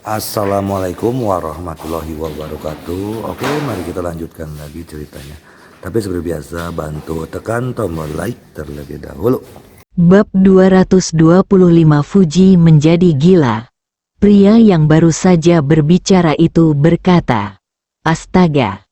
Assalamualaikum warahmatullahi wabarakatuh. Oke, mari kita lanjutkan lagi ceritanya. Tapi seperti biasa, bantu tekan tombol like terlebih dahulu. Bab 225 Fuji menjadi gila. Pria yang baru saja berbicara itu berkata, "Astaga.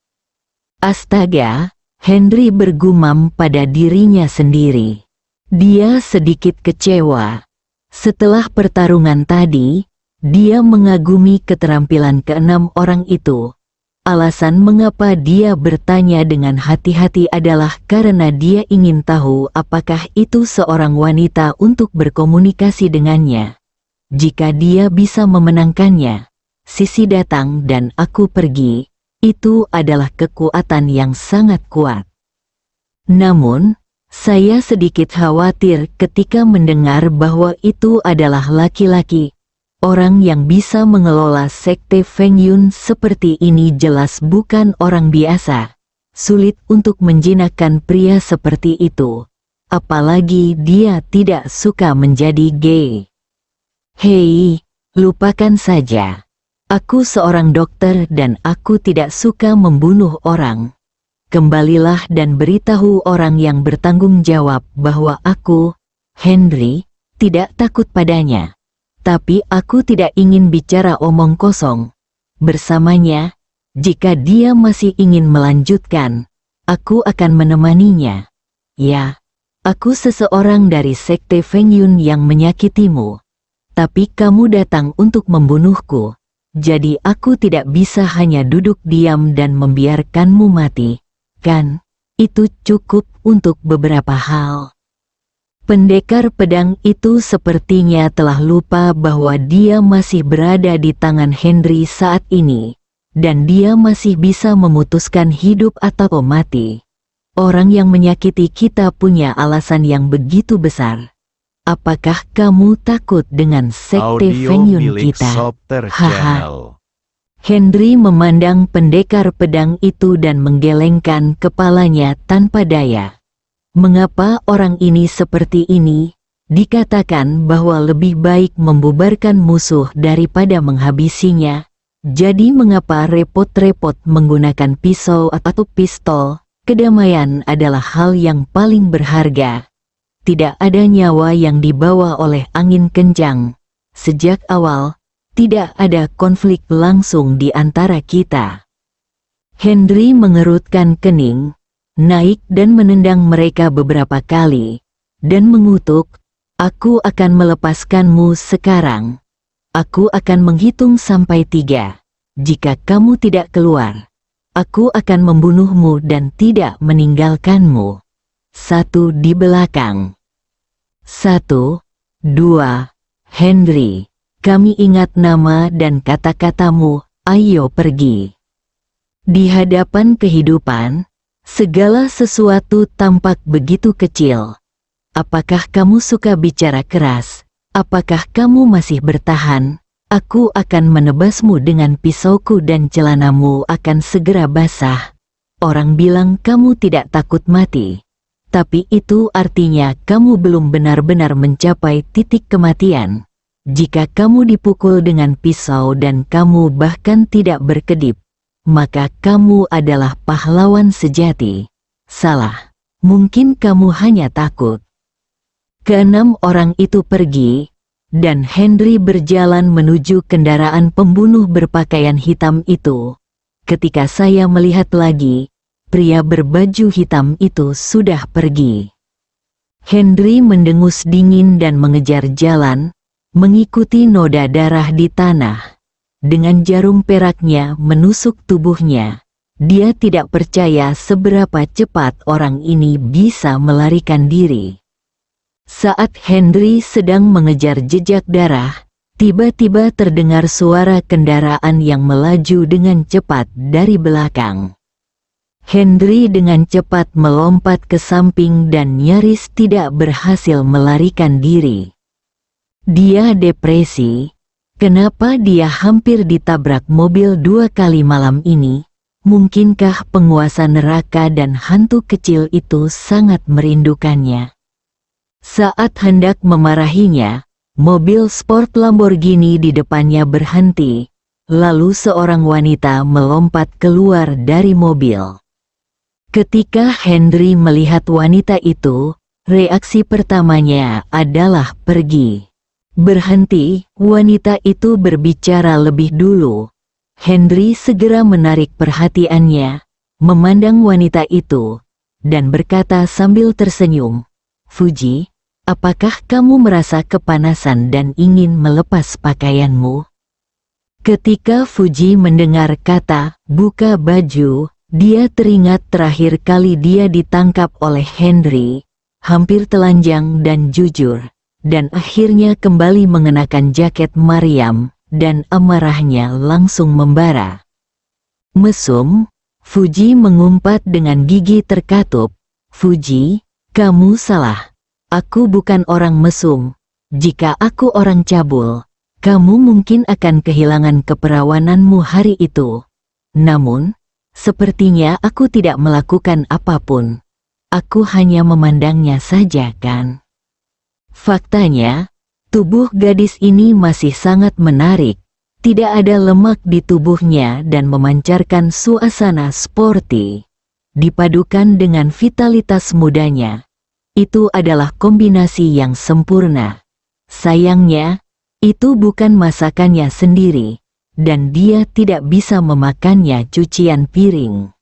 Astaga," Henry bergumam pada dirinya sendiri. Dia sedikit kecewa. Setelah pertarungan tadi, dia mengagumi keterampilan keenam orang itu. Alasan mengapa dia bertanya dengan hati-hati adalah karena dia ingin tahu apakah itu seorang wanita untuk berkomunikasi dengannya. Jika dia bisa memenangkannya, Sisi datang dan aku pergi, itu adalah kekuatan yang sangat kuat. Namun, saya sedikit khawatir ketika mendengar bahwa itu adalah laki-laki. Orang yang bisa mengelola sekte Feng Yun seperti ini jelas bukan orang biasa. Sulit untuk menjinakkan pria seperti itu. Apalagi dia tidak suka menjadi gay. Hei, lupakan saja. Aku seorang dokter dan aku tidak suka membunuh orang. Kembalilah dan beritahu orang yang bertanggung jawab bahwa aku, Henry, tidak takut padanya. Tapi aku tidak ingin bicara omong kosong bersamanya. Jika dia masih ingin melanjutkan, aku akan menemaninya. Ya, aku seseorang dari sekte Feng Yun yang menyakitimu. Tapi kamu datang untuk membunuhku. Jadi aku tidak bisa hanya duduk diam dan membiarkanmu mati. Kan? Itu cukup untuk beberapa hal. Pendekar pedang itu sepertinya telah lupa bahwa dia masih berada di tangan Henry saat ini, dan dia masih bisa memutuskan hidup atau mati. Orang yang menyakiti kita punya alasan yang begitu besar. Apakah kamu takut dengan sekte Feng Yun kita? Haha. Henry memandang pendekar pedang itu dan menggelengkan kepalanya tanpa daya. Mengapa orang ini seperti ini? Dikatakan bahwa lebih baik membubarkan musuh daripada menghabisinya. Jadi mengapa repot-repot menggunakan pisau atau pistol? Kedamaian adalah hal yang paling berharga. Tidak ada nyawa yang dibawa oleh angin kencang. Sejak awal, tidak ada konflik langsung di antara kita. Henry mengerutkan kening, naik dan menendang mereka beberapa kali, dan mengutuk, "Aku akan melepaskanmu sekarang. Aku akan menghitung sampai 3. Jika kamu tidak keluar, aku akan membunuhmu dan tidak meninggalkanmu." 1 di belakang. 1, 2, Henry, kami ingat nama dan kata-katamu, ayo pergi. Di hadapan kehidupan, segala sesuatu tampak begitu kecil. Apakah kamu suka bicara keras? Apakah kamu masih bertahan? Aku akan menebasmu dengan pisauku dan celanamu akan segera basah. Orang bilang kamu tidak takut mati. Tapi itu artinya kamu belum benar-benar mencapai titik kematian. Jika kamu dipukul dengan pisau dan kamu bahkan tidak berkedip, maka kamu adalah pahlawan sejati. Salah. Mungkin kamu hanya takut. Keenam orang itu pergi, dan Henry berjalan menuju kendaraan pembunuh berpakaian hitam itu. Ketika saya melihat lagi, pria berbaju hitam itu sudah pergi. Henry mendengus dingin dan mengejar jalan, mengikuti noda darah di tanah. Dengan jarum peraknya menusuk tubuhnya, dia tidak percaya seberapa cepat orang ini bisa melarikan diri. Saat Henry sedang mengejar jejak darah, tiba-tiba terdengar suara kendaraan yang melaju dengan cepat dari belakang. Henry dengan cepat melompat ke samping dan nyaris tidak berhasil melarikan diri. Dia depresi. Kenapa dia hampir ditabrak mobil 2 kali malam ini? Mungkinkah penguasa neraka dan hantu kecil itu sangat merindukannya? Saat hendak memarahinya, Mobil sport Lamborghini di depannya berhenti, lalu seorang wanita melompat keluar dari mobil. Ketika Henry melihat wanita itu, reaksi pertamanya adalah pergi. Berhenti, wanita itu berbicara lebih dulu. Henry segera menarik perhatiannya, memandang wanita itu, dan berkata sambil tersenyum, "Fuji, apakah kamu merasa kepanasan dan ingin melepas pakaianmu?" Ketika Fuji mendengar kata "buka baju", dia teringat terakhir kali dia ditangkap oleh Henry, hampir telanjang dan jujur, dan akhirnya kembali mengenakan jaket Mariam, dan amarahnya langsung membara. Mesum, Fuji mengumpat dengan gigi terkatup. "Fuji, kamu salah. Aku bukan orang mesum. Jika aku orang cabul, kamu mungkin akan kehilangan keperawananmu hari itu. Namun, sepertinya aku tidak melakukan apapun. Aku hanya memandangnya saja kan?" Faktanya, tubuh gadis ini masih sangat menarik. Tidak ada lemak di tubuhnya dan memancarkan suasana sporty. Dipadukan dengan vitalitas mudanya, itu adalah kombinasi yang sempurna. Sayangnya, itu bukan masakannya sendiri, dan dia tidak bisa memakannya cucian piring.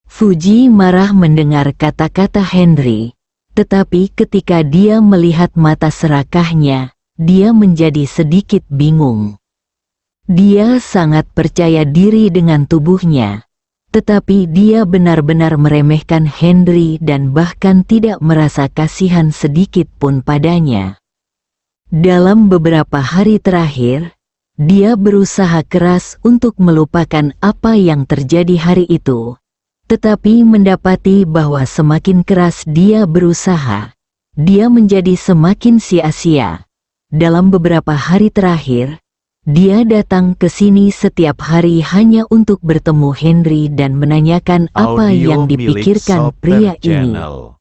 Fuji marah mendengar kata-kata Henry, tetapi ketika dia melihat mata serakahnya, dia menjadi sedikit bingung. Dia sangat percaya diri dengan tubuhnya, tetapi dia benar-benar meremehkan Henry dan bahkan tidak merasa kasihan sedikit pun padanya. Dalam beberapa hari terakhir, dia berusaha keras untuk melupakan apa yang terjadi hari itu. Tetapi mendapati bahwa semakin keras dia berusaha, dia menjadi semakin sia-sia. Dalam beberapa hari terakhir, dia datang ke sini setiap hari hanya untuk bertemu Henry dan menanyakan apa yang dipikirkan pria ini.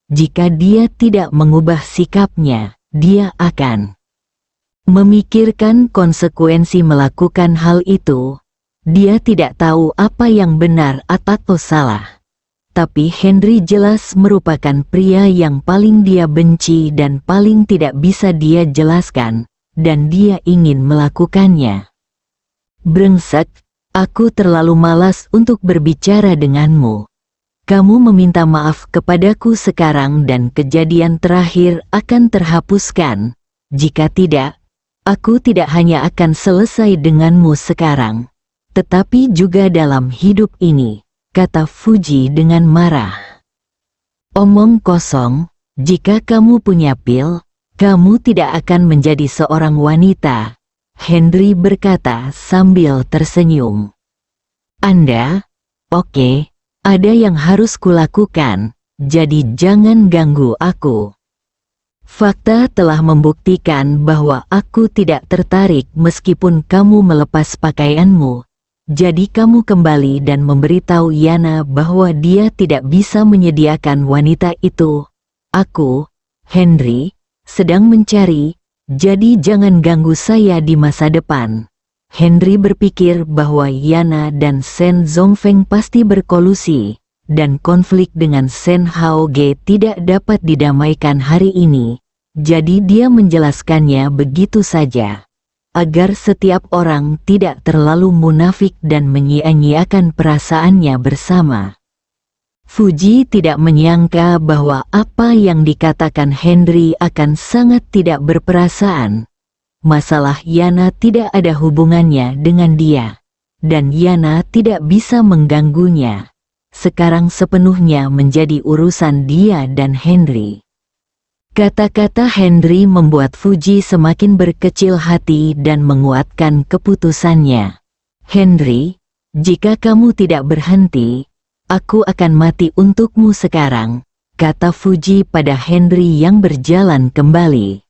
Jika dia tidak mengubah sikapnya, dia akan memikirkan konsekuensi melakukan hal itu. Dia tidak tahu apa yang benar atau salah. Tapi Henry jelas merupakan pria yang paling dia benci dan paling tidak bisa dia jelaskan, dan dia ingin melakukannya. "Brengsek, aku terlalu malas untuk berbicara denganmu. Kamu meminta maaf kepadaku sekarang dan kejadian terakhir akan terhapuskan. Jika tidak, aku tidak hanya akan selesai denganmu sekarang, tetapi juga dalam hidup ini," kata Fuji dengan marah. "Omong kosong, jika kamu punya pil, kamu tidak akan menjadi seorang wanita," Henry berkata sambil tersenyum. "Anda? Oke, ada yang harus kulakukan, jadi jangan ganggu aku. Fakta telah membuktikan bahwa aku tidak tertarik meskipun kamu melepas pakaianmu. Jadi kamu kembali dan memberitahu Yana bahwa dia tidak bisa menyediakan wanita itu. Aku, Henry, sedang mencari, jadi jangan ganggu saya di masa depan." Henry berpikir bahwa Yana dan Shen Zongfeng pasti berkolusi, dan konflik dengan Shen Haoge tidak dapat didamaikan hari ini. Jadi dia menjelaskannya begitu saja, agar setiap orang tidak terlalu munafik dan menyia-nyiakan perasaannya bersama. Fuji tidak menyangka bahwa apa yang dikatakan Henry akan sangat tidak berperasaan. Masalah Yana tidak ada hubungannya dengan dia, dan Yana tidak bisa mengganggunya. Sekarang sepenuhnya menjadi urusan dia dan Henry. Kata-kata Henry membuat Fuji semakin berkecil hati dan menguatkan keputusannya. "Henry, jika kamu tidak berhenti, aku akan mati untukmu sekarang," kata Fuji pada Henry yang berjalan kembali.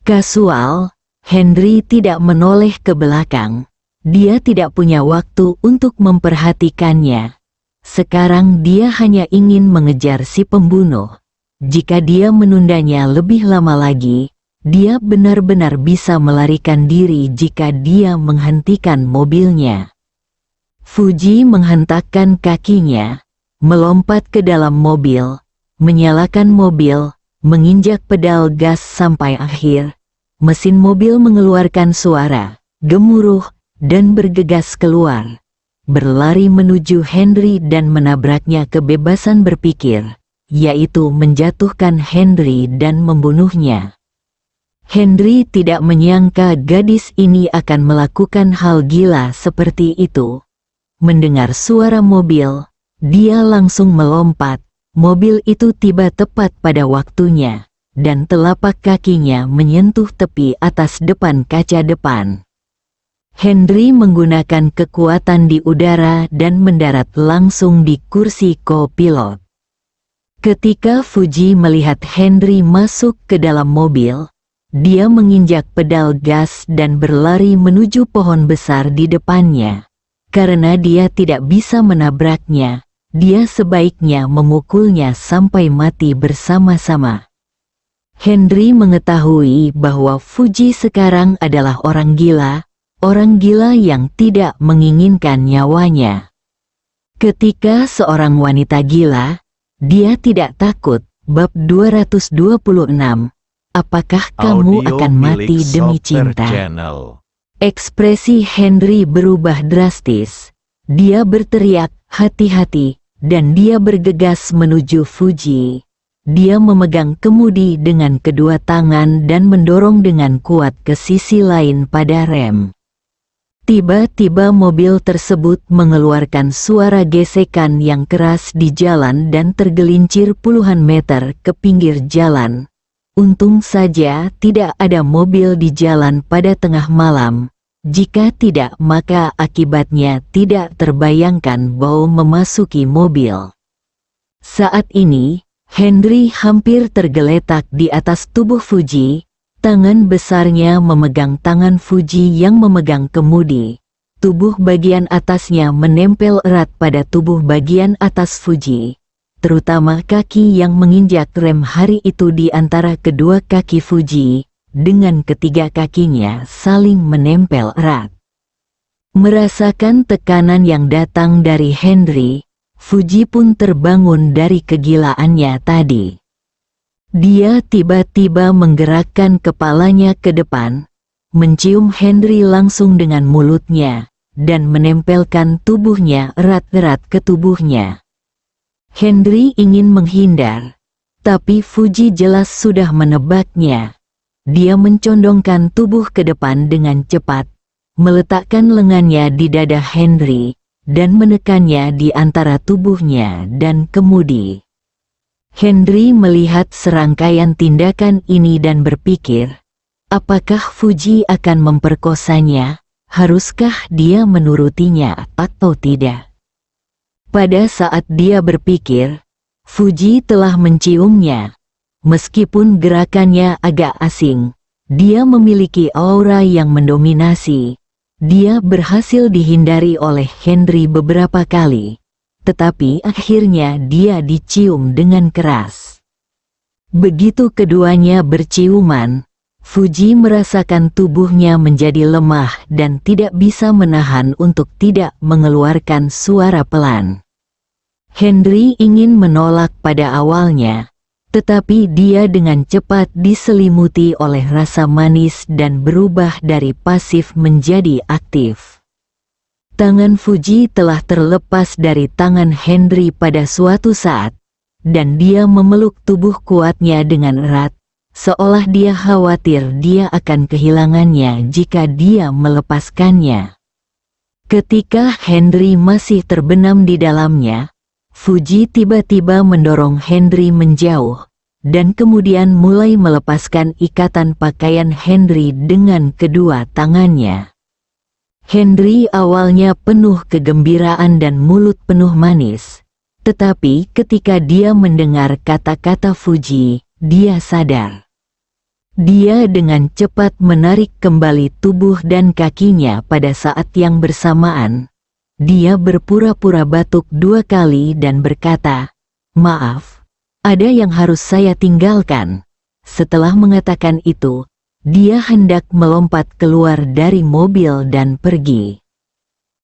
Kasual, Henry tidak menoleh ke belakang. Dia tidak punya waktu untuk memperhatikannya. Sekarang dia hanya ingin mengejar si pembunuh. Jika dia menundanya lebih lama lagi, Dia benar-benar bisa melarikan diri jika dia menghentikan mobilnya. Fuji menghentakkan kakinya, melompat ke dalam mobil, menyalakan mobil, menginjak pedal gas sampai akhir. Mesin mobil mengeluarkan suara gemuruh dan bergegas keluar, berlari menuju Henry dan menabraknya kebebasan berpikir, yaitu menjatuhkan Henry dan membunuhnya. Henry tidak menyangka gadis ini akan melakukan hal gila seperti itu. Mendengar suara mobil, dia langsung melompat. Mobil itu tiba tepat pada waktunya, dan telapak kakinya menyentuh tepi atas depan kaca depan. Henry menggunakan kekuatan di udara dan mendarat langsung di kursi co-pilot. Ketika Fuji melihat Henry masuk ke dalam mobil, dia menginjak pedal gas dan berlari menuju pohon besar di depannya. Karena dia tidak bisa menabraknya, dia sebaiknya memukulnya sampai mati bersama-sama. Henry mengetahui bahwa Fuji sekarang adalah orang gila yang tidak menginginkan nyawanya. Ketika seorang wanita gila, dia tidak takut. Bab 226. Apakah kamu Audio akan mati milik demi Soper cinta? Channel. Ekspresi Henry berubah drastis. Dia berteriak, "Hati-hati," dan dia bergegas menuju Fuji. Dia memegang kemudi dengan kedua tangan dan mendorong dengan kuat ke sisi lain pada rem. Tiba-tiba mobil tersebut mengeluarkan suara gesekan yang keras di jalan dan tergelincir puluhan meter ke pinggir jalan. Untung saja tidak ada mobil di jalan pada tengah malam. Jika tidak, maka akibatnya tidak terbayangkan bau memasuki mobil. Saat ini, Henry hampir tergeletak di atas tubuh Fuji. Tangan besarnya memegang tangan Fuji yang memegang kemudi. Tubuh bagian atasnya menempel erat pada tubuh bagian atas Fuji. Terutama kaki yang menginjak rem hari itu di antara kedua kaki Fuji, dengan ketiga kakinya saling menempel erat. Merasakan tekanan yang datang dari Henry, Fuji pun terbangun dari kegilaannya tadi. Dia tiba-tiba menggerakkan kepalanya ke depan, mencium Henry langsung dengan mulutnya, dan menempelkan tubuhnya erat-erat ke tubuhnya. Henry ingin menghindar, tapi Fuji jelas sudah menebaknya. Dia mencondongkan tubuh ke depan dengan cepat, meletakkan lengannya di dada Henry, dan menekannya di antara tubuhnya dan kemudi. Henry melihat serangkaian tindakan ini dan berpikir, apakah Fuji akan memperkosanya? Haruskah dia menurutinya atau tidak? Pada saat dia berpikir, Fuji telah menciumnya. Meskipun gerakannya agak asing, dia memiliki aura yang mendominasi. Dia berhasil dihindari oleh Henry beberapa kali, tetapi akhirnya dia dicium dengan keras. Begitu keduanya berciuman, Fuji merasakan tubuhnya menjadi lemah dan tidak bisa menahan untuk tidak mengeluarkan suara pelan. Henry ingin menolak pada awalnya, tetapi dia dengan cepat diselimuti oleh rasa manis dan berubah dari pasif menjadi aktif. Tangan Fuji telah terlepas dari tangan Henry pada suatu saat, dan dia memeluk tubuh kuatnya dengan erat, seolah dia khawatir dia akan kehilangannya jika dia melepaskannya. Ketika Henry masih terbenam di dalamnya, Fuji tiba-tiba mendorong Henry menjauh, dan kemudian mulai melepaskan ikatan pakaian Henry dengan kedua tangannya. Henry awalnya penuh kegembiraan dan mulut penuh manis, tetapi ketika dia mendengar kata-kata Fuji, dia sadar. Dia dengan cepat menarik kembali tubuh dan kakinya pada saat yang bersamaan. Dia berpura-pura batuk 2 kali dan berkata, "Maaf, ada yang harus saya tinggalkan." Setelah mengatakan itu, Dia hendak melompat keluar dari mobil dan pergi.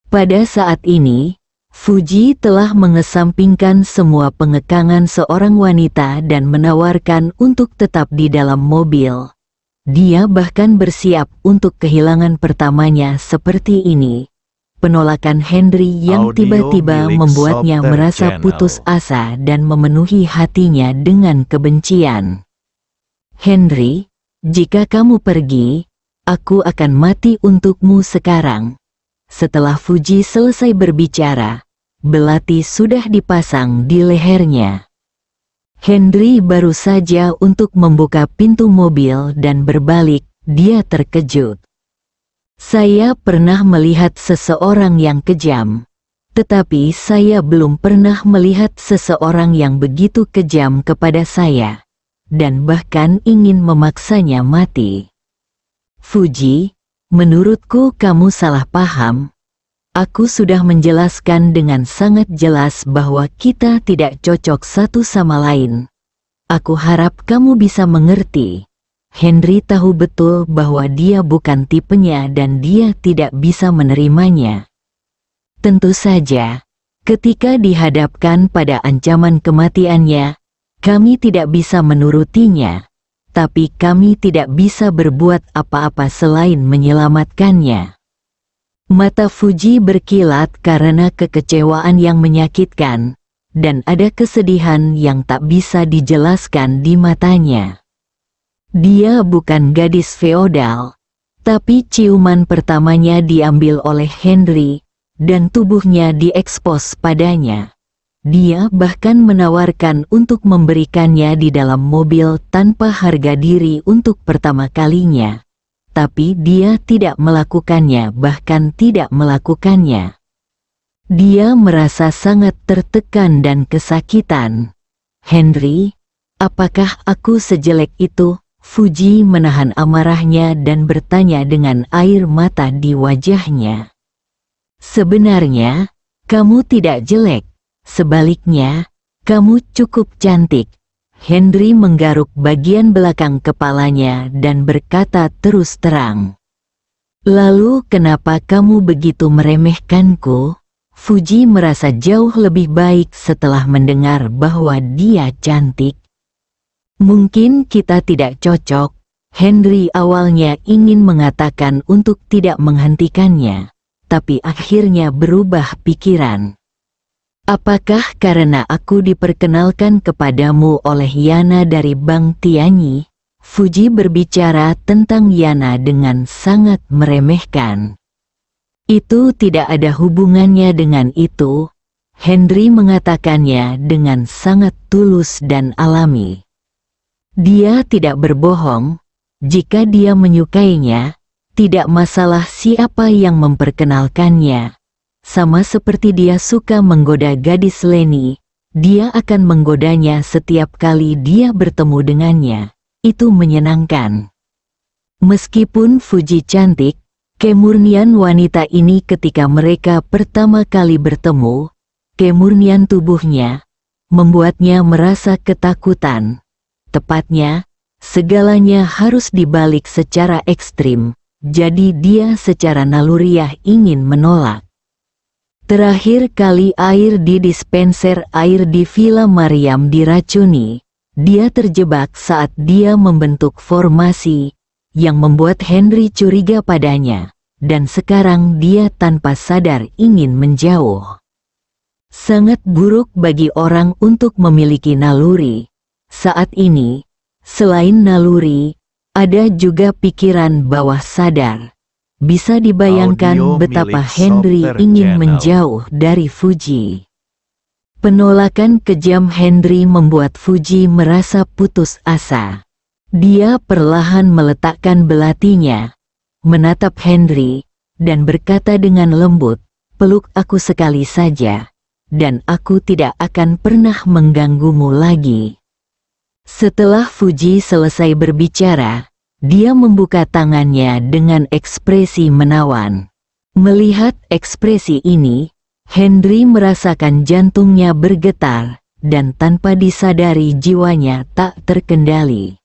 Pada saat ini, Fuji telah mengesampingkan semua pengekangan seorang wanita dan menawarkan untuk tetap di dalam mobil. Dia bahkan bersiap untuk kehilangan pertamanya seperti ini. Penolakan Henry yang Audio tiba-tiba milik membuatnya Soter merasa Channel. putus asa dan memenuhi hatinya dengan kebencian. Henry, jika kamu pergi, aku akan mati untukmu sekarang. Setelah Fuji selesai berbicara, belati sudah dipasang di lehernya. Henry baru saja untuk membuka pintu mobil dan berbalik, dia terkejut. Saya pernah melihat seseorang yang kejam, tetapi saya belum pernah melihat seseorang yang begitu kejam kepada saya, dan bahkan ingin memaksanya mati. Fuji, menurutku kamu salah paham. Aku sudah menjelaskan dengan sangat jelas bahwa kita tidak cocok satu sama lain. Aku harap kamu bisa mengerti. Henry tahu betul bahwa dia bukan tipenya dan dia tidak bisa menerimanya. Tentu saja, ketika dihadapkan pada ancaman kematiannya, kami tidak bisa menurutinya, tapi kami tidak bisa berbuat apa-apa selain menyelamatkannya. Mata Fuji berkilat karena kekecewaan yang menyakitkan, dan ada kesedihan yang tak bisa dijelaskan di matanya. Dia bukan gadis feodal, tapi ciuman pertamanya diambil oleh Henry, dan tubuhnya diekspos padanya. Dia bahkan menawarkan untuk memberikannya di dalam mobil tanpa harga diri untuk pertama kalinya. Tapi dia tidak melakukannya, bahkan tidak melakukannya. Dia merasa sangat tertekan dan kesakitan. Henry, apakah aku sejelek itu? Fuji menahan amarahnya dan bertanya dengan air mata di wajahnya. Sebenarnya, kamu tidak jelek. Sebaliknya, kamu cukup cantik. Henry menggaruk bagian belakang kepalanya dan berkata terus terang. Lalu kenapa kamu begitu meremehkanku? Fuji merasa jauh lebih baik setelah mendengar bahwa dia cantik. Mungkin kita tidak cocok. Henry awalnya ingin mengatakan untuk tidak menghentikannya, tapi akhirnya berubah pikiran. Apakah karena aku diperkenalkan kepadamu oleh Yana dari Bang Tianyi? Fuji berbicara tentang Yana dengan sangat meremehkan. Itu tidak ada hubungannya dengan itu. Henry mengatakannya dengan sangat tulus dan alami. Dia tidak berbohong. Jika dia menyukainya, tidak masalah siapa yang memperkenalkannya. Sama seperti dia suka menggoda gadis Leni, dia akan menggodanya setiap kali dia bertemu dengannya. Itu menyenangkan. Meskipun Fuji cantik, kemurnian wanita ini ketika mereka pertama kali bertemu, kemurnian tubuhnya, membuatnya merasa ketakutan. Tepatnya, segalanya harus dibalik secara ekstrim, jadi dia secara naluriah ingin menolak. Terakhir kali air di dispenser air di Villa Mariam diracuni, dia terjebak saat dia membentuk formasi, yang membuat Henry curiga padanya, dan sekarang dia tanpa sadar ingin menjauh. Sangat buruk bagi orang untuk memiliki naluri. Saat ini, selain naluri, ada juga pikiran bawah sadar. Bisa dibayangkan Audio betapa milik Henry Soter ingin Channel. menjauh dari Fuji. Penolakan kejam Henry membuat Fuji merasa putus asa. Dia perlahan meletakkan belatinya, menatap Henry, dan berkata dengan lembut, "Peluk aku sekali saja, dan aku tidak akan pernah mengganggumu lagi." Setelah Fuji selesai berbicara, dia membuka tangannya dengan ekspresi menawan. Melihat ekspresi ini, Henry merasakan jantungnya bergetar, dan tanpa disadari jiwanya tak terkendali.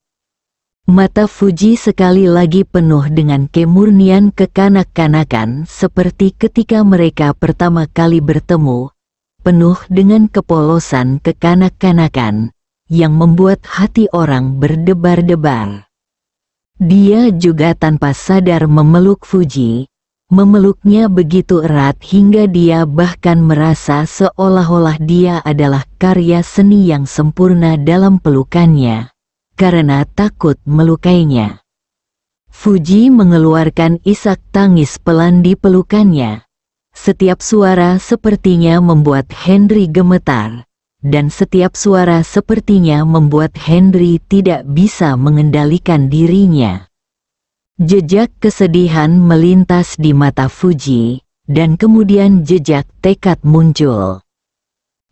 Mata Fuji sekali lagi penuh dengan kemurnian kekanak-kanakan seperti ketika mereka pertama kali bertemu, penuh dengan kepolosan kekanak-kanakan yang membuat hati orang berdebar-debar. Dia juga tanpa sadar memeluk Fuji, memeluknya begitu erat hingga dia bahkan merasa seolah-olah dia adalah karya seni yang sempurna dalam pelukannya, karena takut melukainya. Fuji mengeluarkan isak tangis pelan di pelukannya. Setiap suara sepertinya membuat Henry gemetar, dan setiap suara sepertinya membuat Henry tidak bisa mengendalikan dirinya. Jejak kesedihan melintas di mata Fuji, dan kemudian jejak tekad muncul.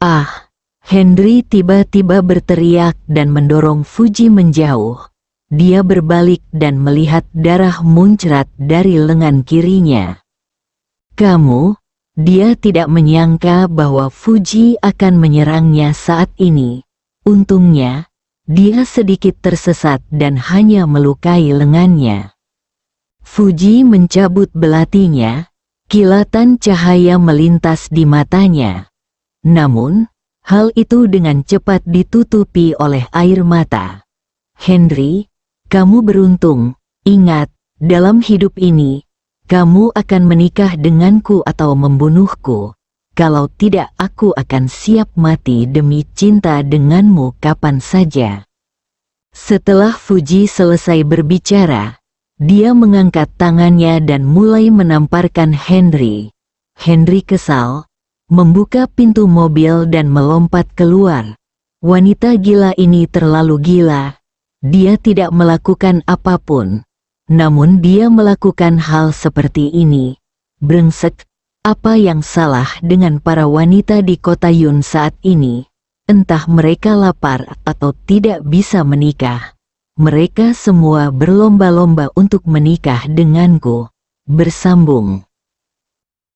"Ah!" Henry tiba-tiba berteriak dan mendorong Fuji menjauh. Dia berbalik dan melihat darah muncrat dari lengan kirinya. "Kamu?" Dia tidak menyangka bahwa Fuji akan menyerangnya saat ini. Untungnya, dia sedikit tersesat dan hanya melukai lengannya. Fuji mencabut belatinya, kilatan cahaya melintas di matanya. Namun, hal itu dengan cepat ditutupi oleh air mata. "Henry, kamu beruntung. Ingat, dalam hidup ini, kamu akan menikah denganku atau membunuhku. Kalau tidak, aku akan siap mati demi cinta denganmu kapan saja." Setelah Fuji selesai berbicara, dia mengangkat tangannya dan mulai menamparkan Henry. Henry kesal, membuka pintu mobil dan melompat keluar. Wanita gila ini terlalu gila. Dia tidak melakukan apapun. Namun dia melakukan hal seperti ini. Brengsek, apa yang salah dengan para wanita di kota Yun saat ini? Entah mereka lapar atau tidak bisa menikah. Mereka semua berlomba-lomba untuk menikah denganku. Bersambung.